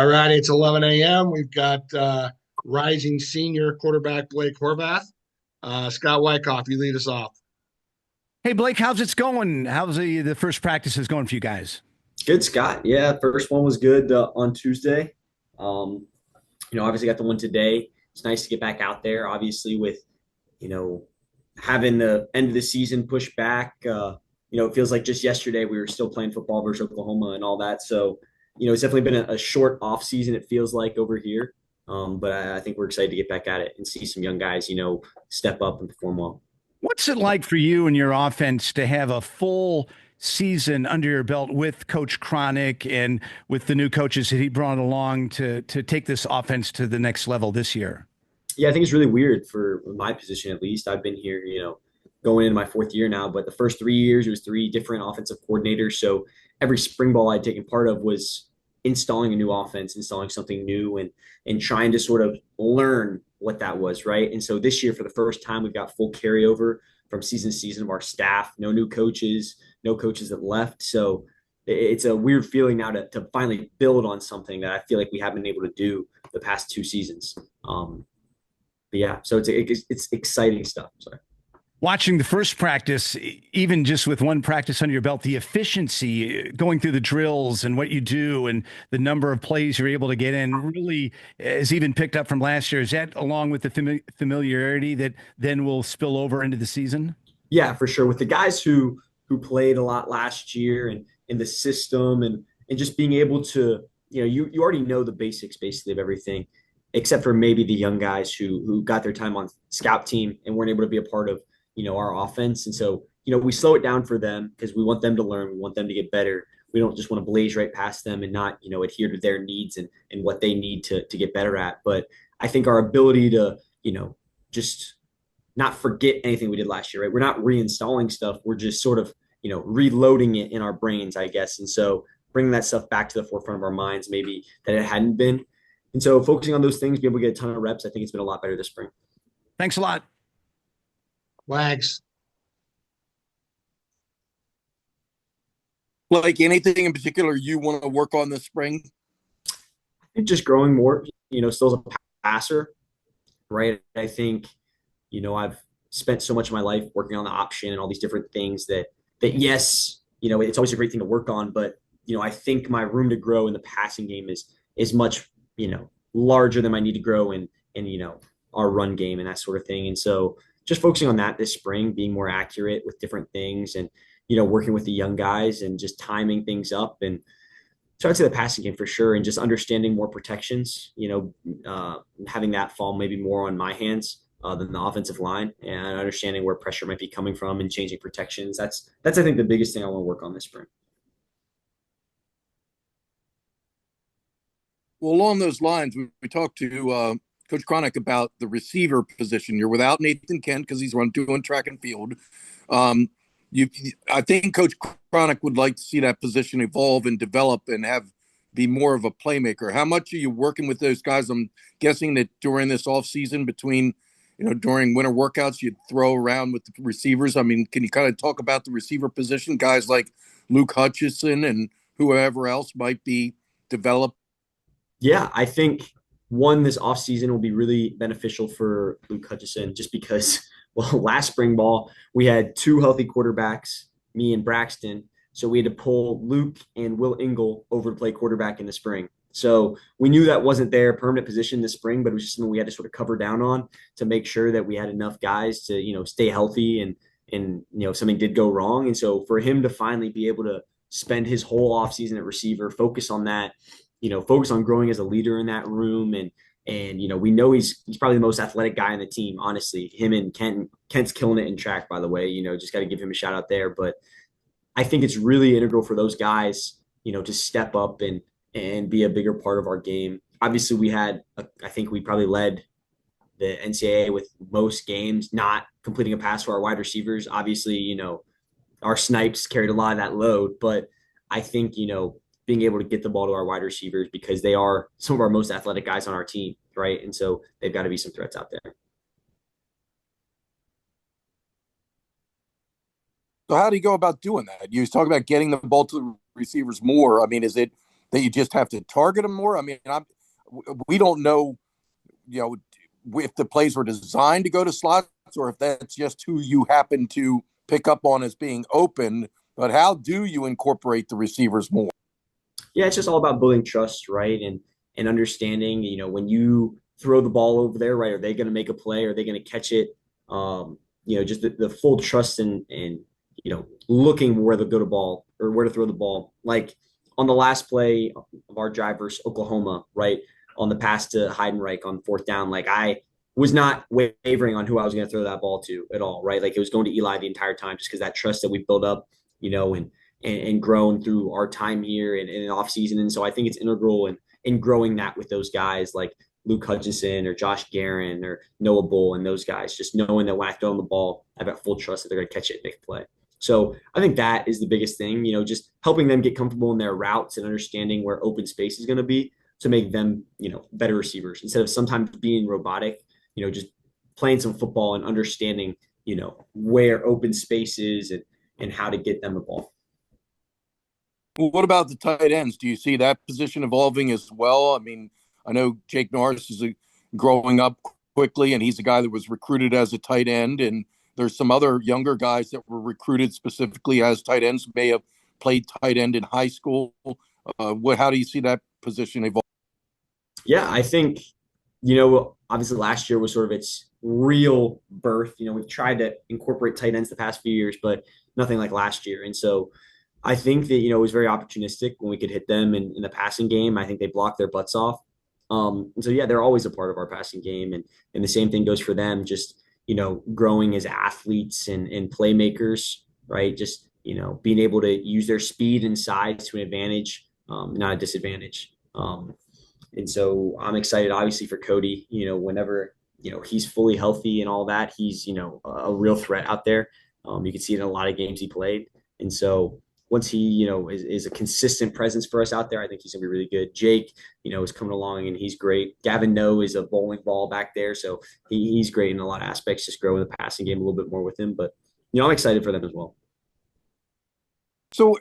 All right, it's 11 a.m. We've got rising senior quarterback Blake Horvath. Scott Wyckoff, you lead us off. Hey Blake, how's it going? How's the first practices going for you guys? Good, Scott. Yeah, first one was good on Tuesday. Um, obviously got the one today. It's nice to get back out there. Obviously, with you know having the end of the season pushed back. It feels like just yesterday we were still playing football versus Oklahoma and all that. So, it's definitely been a short off season. It feels like over here, but I think we're excited to get back at it and see some young guys, step up and perform well. What's it like for you and your offense to have a full season under your belt with Coach Cronic and with the new coaches that he brought along to take this offense to the next level this year? Yeah, I think it's really weird for my position at least. I've been here, going into my fourth year now, but the first 3 years it was three different offensive coordinators. So every spring ball I'd taken part of was installing a new offense, installing something new and trying to sort of learn what that was, right? And so this year for the first time we've got full carryover from season to season of our staff, no new coaches, no coaches that left. So it's a weird feeling now to finally build on something that I feel like we haven't been able to do the past two seasons. But yeah, so it's exciting stuff. Sorry. Watching the first practice, even just with one practice under your belt, the efficiency going through the drills and what you do and the number of plays you're able to get in really is even picked up from last year. Is that along with the familiarity that then will spill over into the season? Yeah, for sure. With the guys who played a lot last year and in the system and just being able to, you already know the basics basically of everything, except for maybe the young guys who got their time on scout team and weren't able to be a part of, our offense. And so, we slow it down for them because we want them to learn, we want them to get better. We don't just want to blaze right past them and not, adhere to their needs and what they need to get better at. But I think our ability to, just not forget anything we did last year, right? We're not reinstalling stuff. We're just sort of, reloading it in our brains, I guess. And so bringing that stuff back to the forefront of our minds, maybe that it hadn't been. And so focusing on those things, be able to get a ton of reps, I think it's been a lot better this spring. Thanks a lot. Wags. Like anything in particular you want to work on this spring? I think just growing more, still as a passer, right? I think, I've spent so much of my life working on the option and all these different things that yes, it's always a great thing to work on, but I think my room to grow in the passing game is much, larger than my need to grow in our run game and that sort of thing. And so just focusing on that this spring, being more accurate with different things and working with the young guys and just timing things up. And so I'd say the passing game for sure, and just understanding more protections, having that fall maybe more on my hands than the offensive line, and understanding where pressure might be coming from and changing protections. That's I think the biggest thing I want to work on this spring. Well, along those lines, we talked to Coach Cronic about the receiver position. You're without Nathan Kent because he's doing track and field. Um, I think Coach Cronic would like to see that position evolve and develop and be more of a playmaker. How much are you working with those guys? I'm guessing that during this off season, between during winter workouts, you'd throw around with the receivers. I mean, can you kind of talk about the receiver position, guys like Luke Hutchison and whoever else might be developed? Yeah, I think this offseason will be really beneficial for Luke Hutchison just because, well, last spring ball, we had two healthy quarterbacks, me and Braxton. So we had to pull Luke and Will Ingle over to play quarterback in the spring. So we knew that wasn't their permanent position this spring, but it was just something we had to sort of cover down on to make sure that we had enough guys to, stay healthy and something did go wrong. And so for him to finally be able to spend his whole offseason at receiver, focus on that, focus on growing as a leader in that room. And we know he's probably the most athletic guy on the team, honestly. Him and Kent's killing it in track, by the way. Just got to give him a shout out there. But I think it's really integral for those guys, to step up and be a bigger part of our game. Obviously, I think we probably led the NCAA with most games not completing a pass for our wide receivers. Obviously, our snipes carried a lot of that load, but I think, being able to get the ball to our wide receivers because they are some of our most athletic guys on our team, right? And so they've got to be some threats out there. So how do you go about doing that? You talk about getting the ball to the receivers more. I mean, is it that you just have to target them more? I mean, we don't know, if the plays were designed to go to slots or if that's just who you happen to pick up on as being open. But how do you incorporate the receivers more? Yeah, it's just all about building trust, right? And understanding, when you throw the ball over there, right? Are they going to make a play? Are they going to catch it? Just the full trust and looking where to go to ball or where to throw the ball. Like on the last play of our drive versus Oklahoma, right? On the pass to Heidenreich on fourth down, like I was not wavering on who I was going to throw that ball to at all, right? Like it was going to Eli the entire time just because that trust that we built up, and grown through our time here and in off season. And so I think it's integral in growing that with those guys like Luke Hutchinson or Josh Guerin or Noah Bull and those guys, just knowing that when I throw them the ball, I've got full trust that they're going to catch it and make a play. So I think that is the biggest thing, just helping them get comfortable in their routes and understanding where open space is going to be to make them, better receivers instead of sometimes being robotic, just playing some football and understanding, where open space is and how to get them the ball. Well, what about the tight ends? Do you see that position evolving as well? I mean, I know Jake Norris is growing up quickly, and he's a guy that was recruited as a tight end. And there's some other younger guys that were recruited specifically as tight ends, may have played tight end in high school. How do you see that position evolve? Yeah, I think, obviously last year was sort of its real birth. We've tried to incorporate tight ends the past few years, but nothing like last year. And so I think that, it was very opportunistic when we could hit them in the passing game. I think they blocked their butts off. And so, yeah, they're always a part of our passing game. And the same thing goes for them, just, growing as athletes and playmakers, right? Just, being able to use their speed and size to an advantage, not a disadvantage. And so I'm excited, obviously, for Cody, whenever, he's fully healthy and all that, he's, a real threat out there. You can see it in a lot of games he played. And so once he, is a consistent presence for us out there, I think he's going to be really good. Jake, is coming along and he's great. Gavin Noe is a bowling ball back there. So he's great in a lot of aspects, just growing the passing game a little bit more with him. But, I'm excited for them as well. So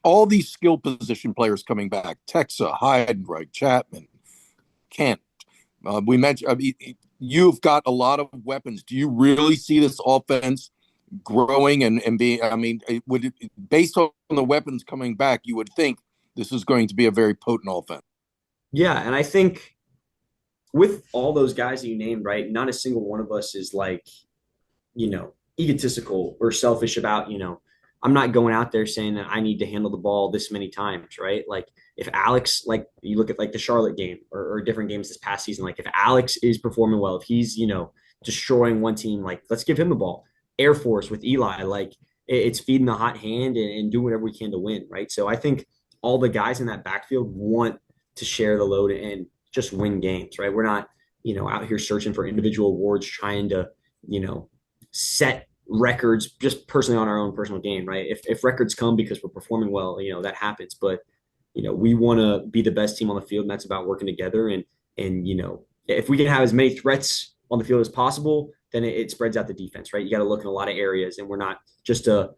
all these skill position players coming back, Texa, Heidenreich, Chapman, Kent, we mentioned, you've got a lot of weapons. Do you really see this offense growing and being, based on the weapons coming back, you would think this is going to be a very potent offense? Yeah. And I think with all those guys that you named, right, not a single one of us is like, egotistical or selfish about, I'm not going out there saying that I need to handle the ball this many times, right? Like if Alex, like you look at like the Charlotte game or different games this past season, like if Alex is performing well, if he's, destroying one team, like let's give him the ball. Air Force with Eli, like it's feeding the hot hand and doing whatever we can to win, right? So I think all the guys in that backfield want to share the load and just win games, right? We're not, out here searching for individual awards, trying to, set records just personally on our own personal game, right? If records come because we're performing well, that happens. But, we want to be the best team on the field, and that's about working together. And if we can have as many threats on the field as possible, then it spreads out the defense, right? You got to look in a lot of areas, and we're not just a,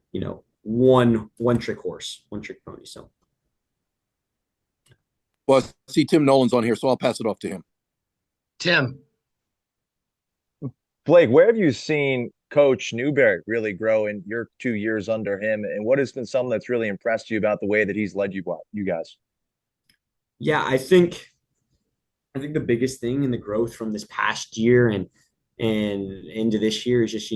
one trick horse, one trick pony. So. Well, I see Tim Nolan's on here, so I'll pass it off to him. Tim. Blake, where have you seen Coach Newberry really grow in your 2 years under him? And what has been something that's really impressed you about the way that he's led you guys? Yeah, I think the biggest thing in the growth from this past year and into this year is just,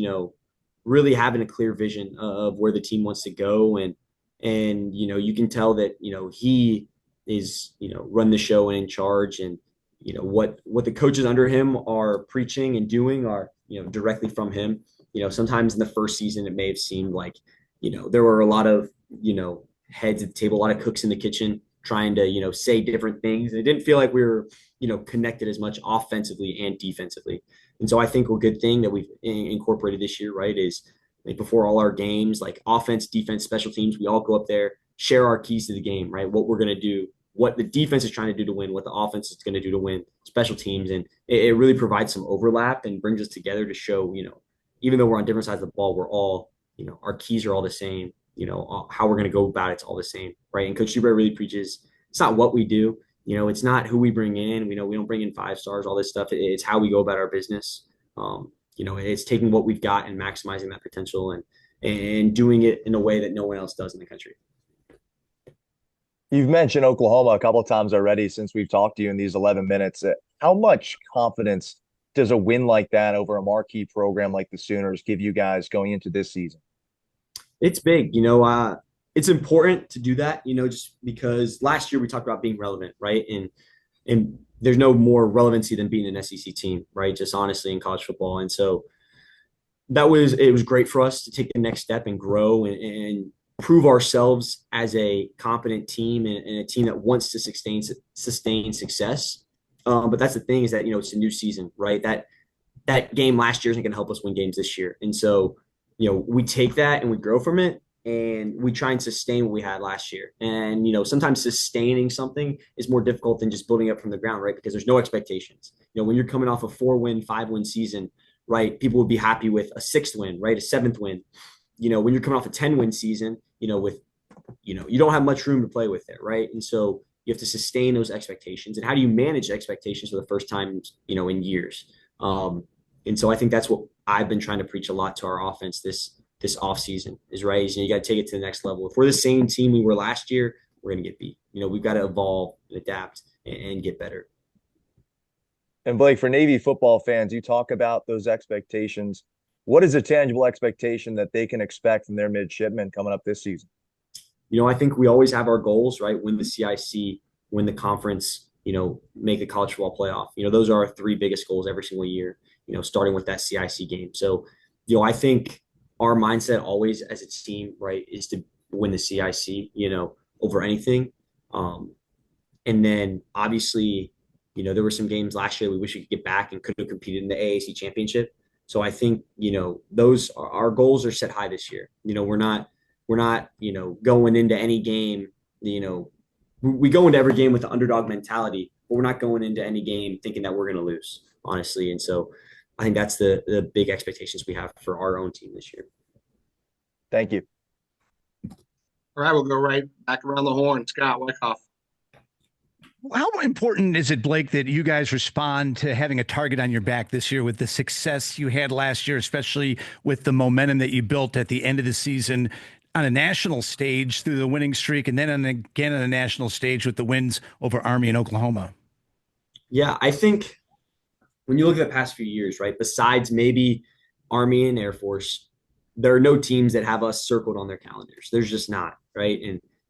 really having a clear vision of where the team wants to go. And you can tell that, he is, run the show and in charge, and, what the coaches under him are preaching and doing are, directly from him. Sometimes in the first season, it may have seemed like, there were a lot of, heads at the table, a lot of cooks in the kitchen trying to, say different things. And it didn't feel like we were, connected as much offensively and defensively. And so I think a good thing that we've incorporated this year, right, is like before all our games, like offense, defense, special teams, we all go up there, share our keys to the game, right? What we're going to do, what the defense is trying to do to win, what the offense is going to do to win, special teams. And it really provides some overlap and brings us together to show, even though we're on different sides of the ball, we're all, our keys are all the same, how we're going to go about it's all the same, right? And Coach Newberry really preaches, it's not what we do. It's not who we bring in. We don't bring in 5 stars, all this stuff. It's how we go about our business. It's taking what we've got and maximizing that potential and doing it in a way that no one else does in the country. You've mentioned Oklahoma a couple of times already since we've talked to you in these 11 minutes. How much confidence does a win like that over a marquee program like the Sooners give you guys going into this season? It's big. It's important to do that, just because last year we talked about being relevant, right? And there's no more relevancy than being an SEC team, right? Just honestly in college football. And so it was great for us to take the next step and grow and prove ourselves as a competent team and a team that wants to sustain success. But that's the thing is that, it's a new season, right? That game last year isn't going to help us win games this year. And so, we take that and we grow from it and we try and sustain what we had last year. And, sometimes sustaining something is more difficult than just building up from the ground, right? Because there's no expectations. When you're coming off a 4-win, 5-win season, right, people would be happy with a 6th win, right? A 7th win. When you're coming off a 10-win season, you don't have much room to play with there, right? And so you have to sustain those expectations. And how do you manage expectations for the first time, in years? And so I think that's what I've been trying to preach a lot to our offense this offseason is, right? You got to take it to the next level. If we're the same team we were last year, we're going to get beat. We've got to evolve and adapt and get better. And Blake, for Navy football fans, you talk about those expectations. What is a tangible expectation that they can expect from their midshipmen coming up this season? I think we always have our goals, right? Win the CIC, win the conference, make the college football playoff. Those are our 3 biggest goals every single year, starting with that CIC game. So, I think our mindset always as a team, right, is to win the CIC, over anything. And then obviously, there were some games last year we wish we could get back and could have competed in the AAC championship. So I think, those are our goals are set high this year. We're not, going into any game, we go into every game with the underdog mentality, but we're not going into any game thinking that we're going to lose, honestly. And so I think that's the big expectations we have for our own team this year. Thank you. All right, we'll go right back around the horn. Scott Wyckoff. How important is it, Blake, that you guys respond to having a target on your back this year with the success you had last year, especially with the momentum that you built at the end of the season on a national stage through the winning streak and then again on a national stage with the wins over Army and Oklahoma? Yeah, I think when you look at the past few years, right, besides maybe Army and Air Force, there are no teams that have us circled on their calendars. There's just not, right?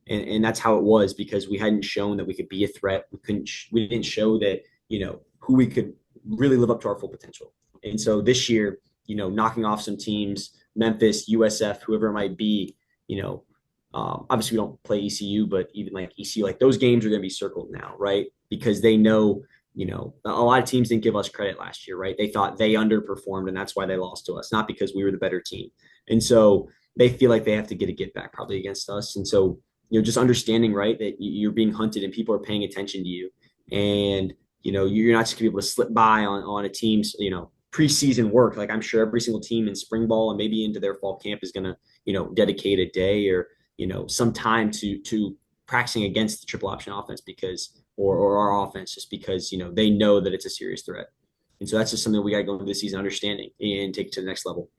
And that's how it was because we hadn't shown that we could be a threat. We didn't show that, who we could really live up to our full potential. And so this year, knocking off some teams, Memphis, USF, whoever it might be, obviously we don't play ECU, but even like ECU, like those games are going to be circled now, right? Because they know, a lot of teams didn't give us credit last year, right? They thought they underperformed and that's why they lost to us, not because we were the better team. And so they feel like they have to get back probably against us. And so, just understanding, right, that you're being hunted and people are paying attention to you. And, you're not just going to be able to slip by on a team's, preseason work. Like I'm sure every single team in spring ball and maybe into their fall camp is going to, dedicate a day or, some time to practicing against the triple option offense or our offense, just because, they know that it's a serious threat. And so that's just something we got to go into this season understanding and take it to the next level.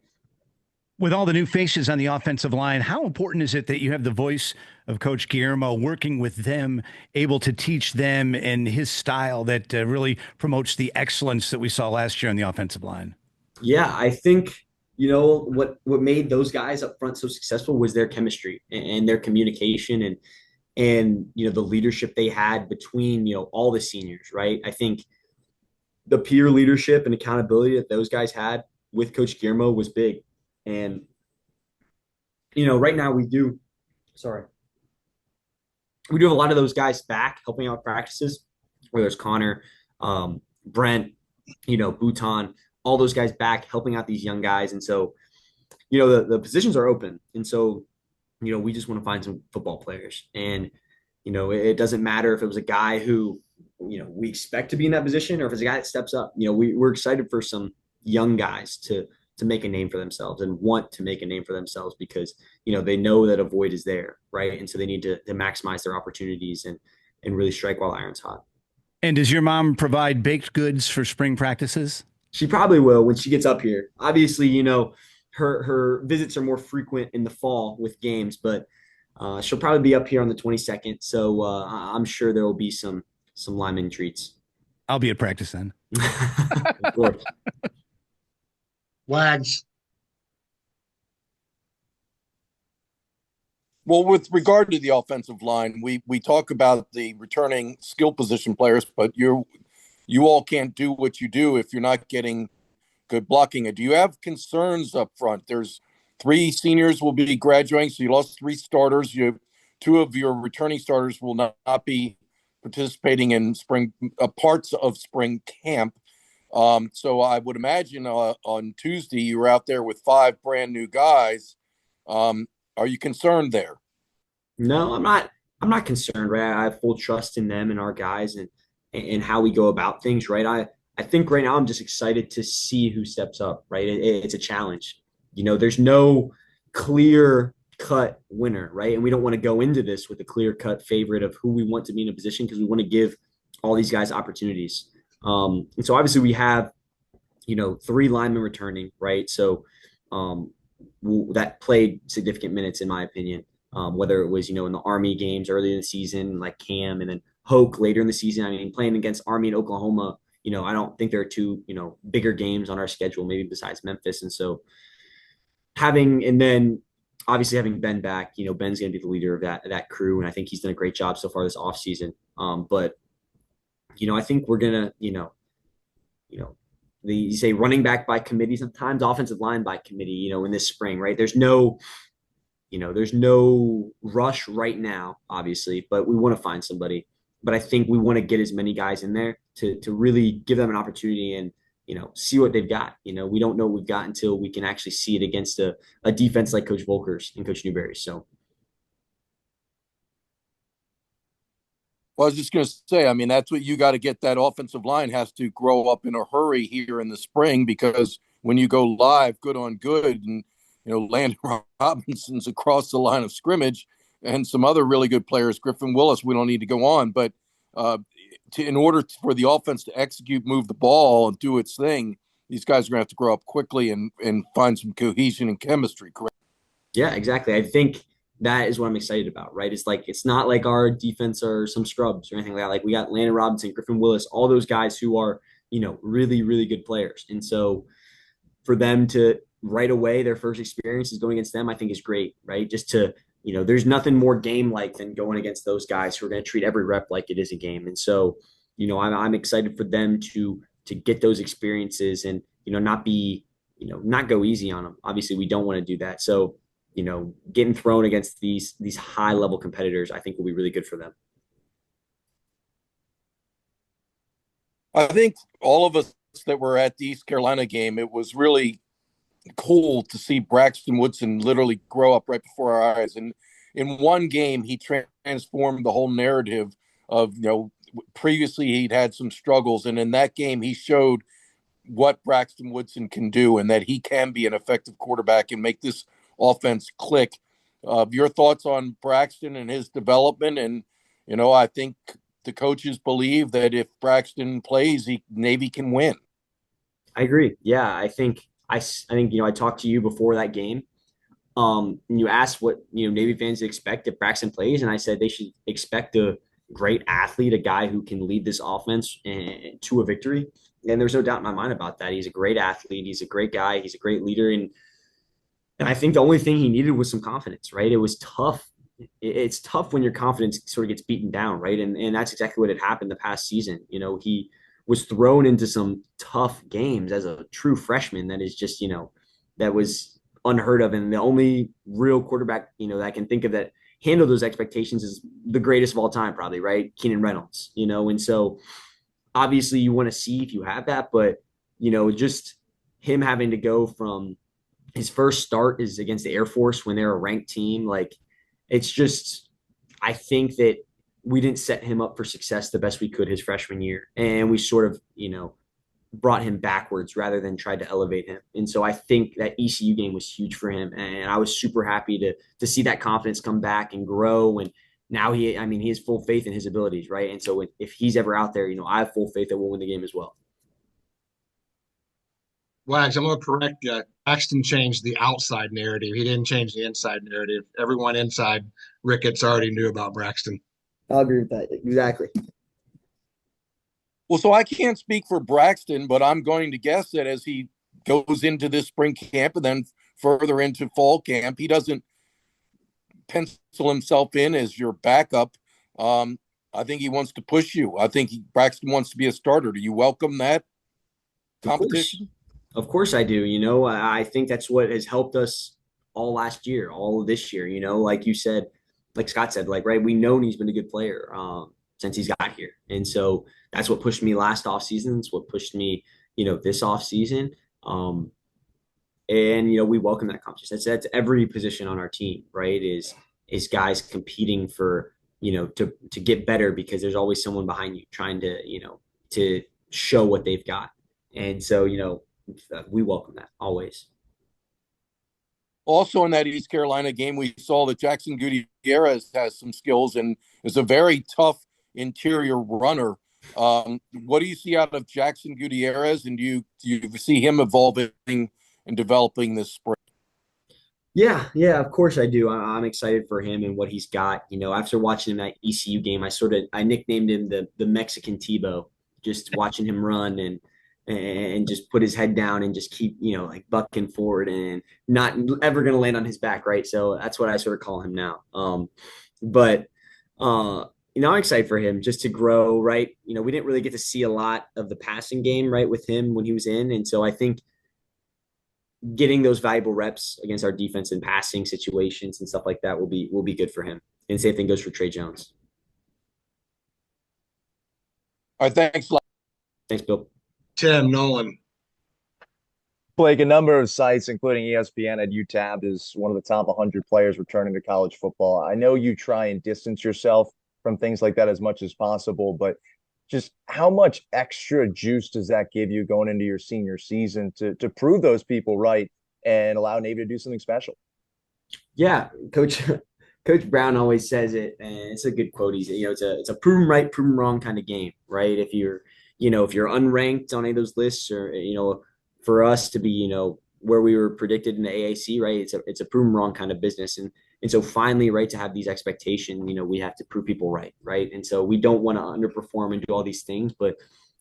With all the new faces on the offensive line, how important is it that you have the voice of Coach Guillermo working with them, able to teach them in his style that really promotes the excellence that we saw last year on the offensive line? Yeah, I think, what made those guys up front so successful was their chemistry and their communication and the leadership they had between, all the seniors, right? I think the peer leadership and accountability that those guys had with Coach Guillermo was big. And, right now we do have a lot of those guys back helping out practices, whether it's Connor, Brent, Bhutan, all those guys back helping out these young guys. And so, the positions are open. And so, we just want to find some football players. And, it doesn't matter if it was a guy who, we expect to be in that position or if it's a guy that steps up. We're excited for some young guys to make a name for themselves and want to make a name for themselves because, they know that a void is there, right? And so they need to maximize their opportunities and really strike while iron's hot. And does your mom provide baked goods for spring practices? She probably will when she gets up here. Obviously, her visits are more frequent in the fall with games, but she'll probably be up here on the 22nd. So I'm sure there will be some Lyman treats. I'll be at practice then. Of course. Wags. Well, with regard to the offensive line, we talk about the returning skill position players, but you all can't do what you do if you're not getting good blocking. Do you have concerns up front? There's 3 seniors will be graduating, so you lost 3 starters. You have 2 of your returning starters will not be participating in spring parts of spring camp. So I would imagine on Tuesday you were out there with 5 brand new guys. Are you concerned there? No, I'm not. I'm not concerned, right? I have full trust in them and our guys and how we go about things, right? I think right now I'm just excited to see who steps up, right? It's a challenge. There's no clear cut winner, right? And we don't want to go into this with a clear cut favorite of who we want to be in a position because we want to give all these guys opportunities. And so obviously we have, 3 linemen returning, right? So that played significant minutes in my opinion. Whether it was, in the Army games early in the season, like Cam, and then Hoke later in the season. I mean, playing against Army and Oklahoma, I don't think there are 2, bigger games on our schedule, maybe besides Memphis. And so and then obviously having Ben back, Ben's going to be the leader of that crew. And I think he's done a great job so far this offseason. But, I think we're going to, you say running back by committee, sometimes offensive line by committee, in this spring, right? There's no rush right now, obviously, but we want to find somebody. But I think we want to get as many guys in there to really give them an opportunity and, see what they've got. We don't know what we've got until we can actually see it against a defense like Coach Volker's and Coach Newberry. So. Well, I was just going to say, I mean, that's what you got to get. That offensive line has to grow up in a hurry here in the spring because when you go live, good on good, and Landon Robinson's across the line of scrimmage and some other really good players. Griffin Willis, we don't need to go on, but in order for the offense to execute, move the ball, and do its thing, these guys are going to have to grow up quickly and find some cohesion and chemistry, correct? Yeah, exactly. I think that is what I'm excited about, right? It's not like our defense are some scrubs or anything like that. Like we got Landon Robinson, Griffin Willis, all those guys who are, really, really good players. And so for them to right away, their first experiences going against them, I think is great, right? Just to, there's nothing more game-like than going against those guys who are going to treat every rep like it is a game. And so, I'm excited for them to get those experiences and, not be, not go easy on them. Obviously, we don't want to do that. So, getting thrown against these high-level competitors, I think will be really good for them. I think all of us that were at the East Carolina game, it was really cool to see Braxton Woodson literally grow up right before our eyes. And in one game, he transformed the whole narrative of, previously he'd had some struggles. And in that game, he showed what Braxton Woodson can do and that he can be an effective quarterback and make this offense click. Your thoughts on Braxton and his development? And, I think the coaches believe that if Braxton plays, Navy can win. I agree. Yeah, I think I talked to you before that game. And you asked what Navy fans expect if Braxton plays, and I said they should expect a great athlete, a guy who can lead this offense to a victory. And there's no doubt in my mind about that. He's a great athlete. He's a great guy. He's a great leader. And I think the only thing he needed was some confidence, right? It was tough. It's tough when your confidence sort of gets beaten down, right? And that's exactly what had happened the past season. He was thrown into some tough games as a true freshman that is just, that was unheard of. And the only real quarterback, that I can think of that handled those expectations is the greatest of all time, probably, right? Keenan Reynolds, and so obviously you want to see if you have that, but, just him having to go from his first start is against the Air Force when they're a ranked team. Like, it's just, I think that we didn't set him up for success the best we could his freshman year. And we sort of, brought him backwards rather than tried to elevate him. And so I think that ECU game was huge for him. And I was super happy to see that confidence come back and grow. And now he has full faith in his abilities, right? And so if he's ever out there, I have full faith that we'll win the game as well. Wags, I'm going to correct you. Braxton changed the outside narrative. He didn't change the inside narrative. Everyone inside Ricketts already knew about Braxton. I'll agree with that. Exactly. Well, so I can't speak for Braxton, but I'm going to guess that as he goes into this spring camp and then further into fall camp, he doesn't pencil himself in as your backup. I think he wants to push you. I think Braxton wants to be a starter. Do you welcome that competition? Of course I do. I think that's what has helped us all last year, all of this year, like you said, like Scott said, like, right, we know he's been a good player since he's got here. And so that's what pushed me last offseason. It's what pushed me, this offseason. And, we welcome that competition. That's every position on our team, right, is guys competing for, to get better, because there's always someone behind you trying to, to show what they've got. And so, we welcome that always. Also in that East Carolina game, we saw that Jackson Gutierrez has some skills and is a very tough interior runner. What do you see out of Jackson Gutierrez, and do you see him evolving and developing this spring? Yeah, of course I do. I'm excited for him and what he's got. After watching him that ECU game, I nicknamed him the Mexican Tebow, just watching him run and just put his head down and just keep, like bucking forward and not ever going to land on his back, right? So that's what I sort of call him now. I'm excited for him just to grow, right? We didn't really get to see a lot of the passing game, right, with him when he was in. And so I think getting those valuable reps against our defense in passing situations and stuff like that will be good for him. And same thing goes for Trey Jones. All right, thanks. Thanks, Bill. Tim Nolan. Blake, a number of sites, including ESPN, had you tabbed as one of the top 100 players returning to college football. I know you try and distance yourself from things like that as much as possible, but just how much extra juice does that give you going into your senior season to prove those people right and allow Navy to do something special? Yeah, Coach Brown always says it, and it's a good quote. He's, it's a prove 'em right, prove 'em wrong kind of game, right? If you're unranked on any of those lists, or for us to be, where we were predicted in the AAC, right? It's a prove 'em wrong kind of business, and so finally, right, to have these expectations, we have to prove people right, right? And so we don't want to underperform and do all these things, but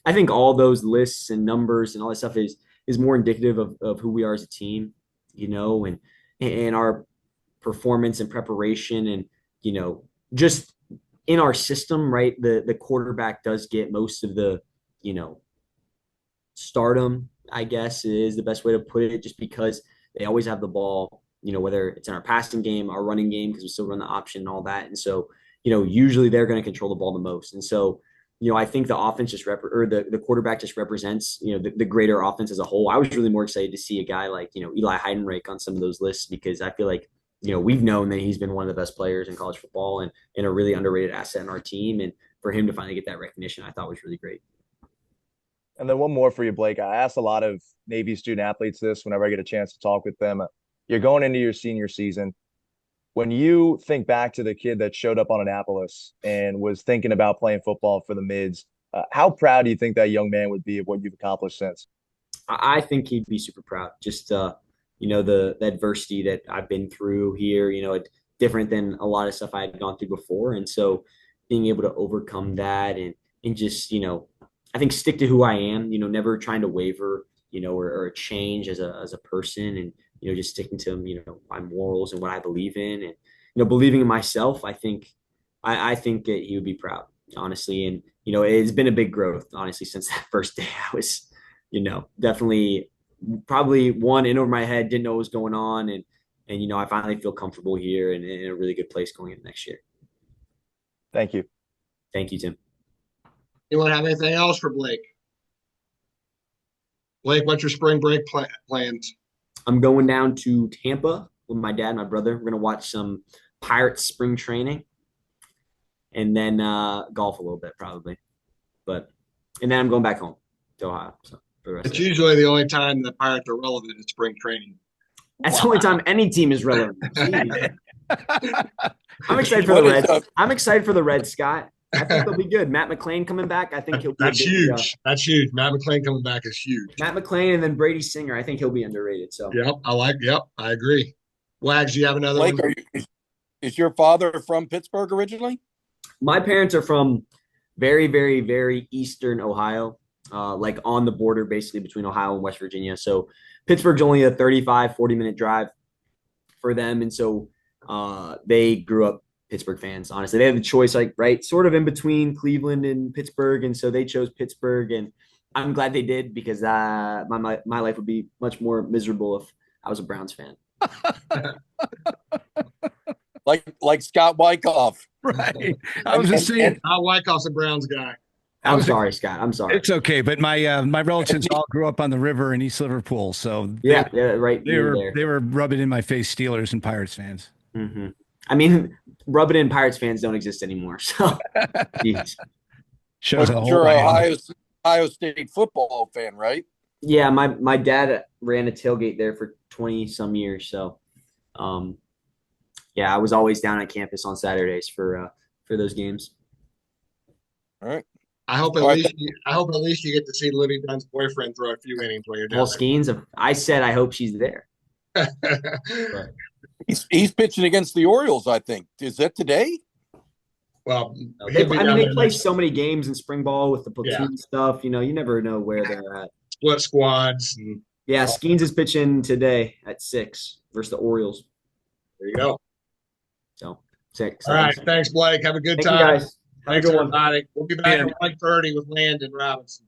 I think all those lists and numbers and all that stuff is more indicative of who we are as a team, and our performance and preparation, and just in our system, right? The quarterback does get most of the stardom, I guess is the best way to put it, just because they always have the ball, whether it's in our passing game, our running game, because we still run the option and all that. And so, usually they're going to control the ball the most. And so, I think the offense the quarterback just represents, the greater offense as a whole. I was really more excited to see a guy like, Eli Heidenreich on some of those lists, because I feel like, we've known that he's been one of the best players in college football and a really underrated asset in our team. And for him to finally get that recognition, I thought was really great. And then one more for you, Blake. I ask a lot of Navy student athletes this whenever I get a chance to talk with them. You're going into your senior season. When you think back to the kid that showed up on Annapolis and was thinking about playing football for the Mids, how proud do you think that young man would be of what you've accomplished since? I think he'd be super proud. Just, the adversity that I've been through here, it's different than a lot of stuff I had gone through before. And so being able to overcome that and just, I think stick to who I am, never trying to waver, or change as a person, and, just sticking to, my morals and what I believe in, and, believing in myself. I think that he would be proud, honestly. And, it's been a big growth, honestly, since that first day. I was, definitely probably one in over my head, didn't know what was going on. And, I finally feel comfortable here and in a really good place going into next year. Thank you. Thank you, Tim. Anyone have anything else for Blake? Blake, what's your spring break plans? I'm going down to Tampa with my dad and my brother. We're going to watch some Pirates spring training and then golf a little bit probably. And then I'm going back home to Ohio. So it's usually the only time the Pirates are relevant in spring training. That's the only time any team is relevant. I'm excited for What the is Reds. I'm excited for the Reds, Scott. I think they'll be good. Matt McClain coming back. I think he'll be That's a big, huge. That's huge. Matt McClain coming back is huge. Matt McClain and then Brady Singer. I think he'll be underrated. So Yep, Yep, I agree. Wags, you have another Blake, one? is your father from Pittsburgh originally? my parents are from very, very, very eastern Ohio, like on the border basically between Ohio and West Virginia. So Pittsburgh's only a 35, 40-minute drive for them. And so they grew up Pittsburgh fans, honestly. They had the choice, like, right, sort of in between Cleveland and Pittsburgh. And so they chose Pittsburgh. And I'm glad they did because my life would be much more miserable if I was a Browns fan. Like Scott Wyckoff. Right. I was just saying. Wyckoff's a Browns guy. I'm sorry, Scott. I'm sorry. It's okay, but my relatives all grew up on the river in East Liverpool, so yeah, right. They were rubbing in my face Steelers and Pirates fans. Mm-hmm. I mean, rub it in. Pirates fans don't exist anymore. So, shows but you're an Ohio State football fan, right? Yeah, my dad ran a tailgate there for 20 some years. So, yeah, I was always down on campus on Saturdays for those games. All right. I hope at least you get to see Livy Dunn's boyfriend throw a few innings while you're down Paul there. Skeens. I said I hope she's there. He's pitching against the Orioles, I think. Is that today? Well, they play so many games in spring ball with the platoon stuff. You know, you never know where they're at. Split squads. Yeah, Skeens is pitching today at 6 versus the Orioles. There you go. So 6. All right. Thanks, Blake. Have a good Thank time. you guys. Thanks, everybody. We'll be back at 1:30 with Landon Robinson.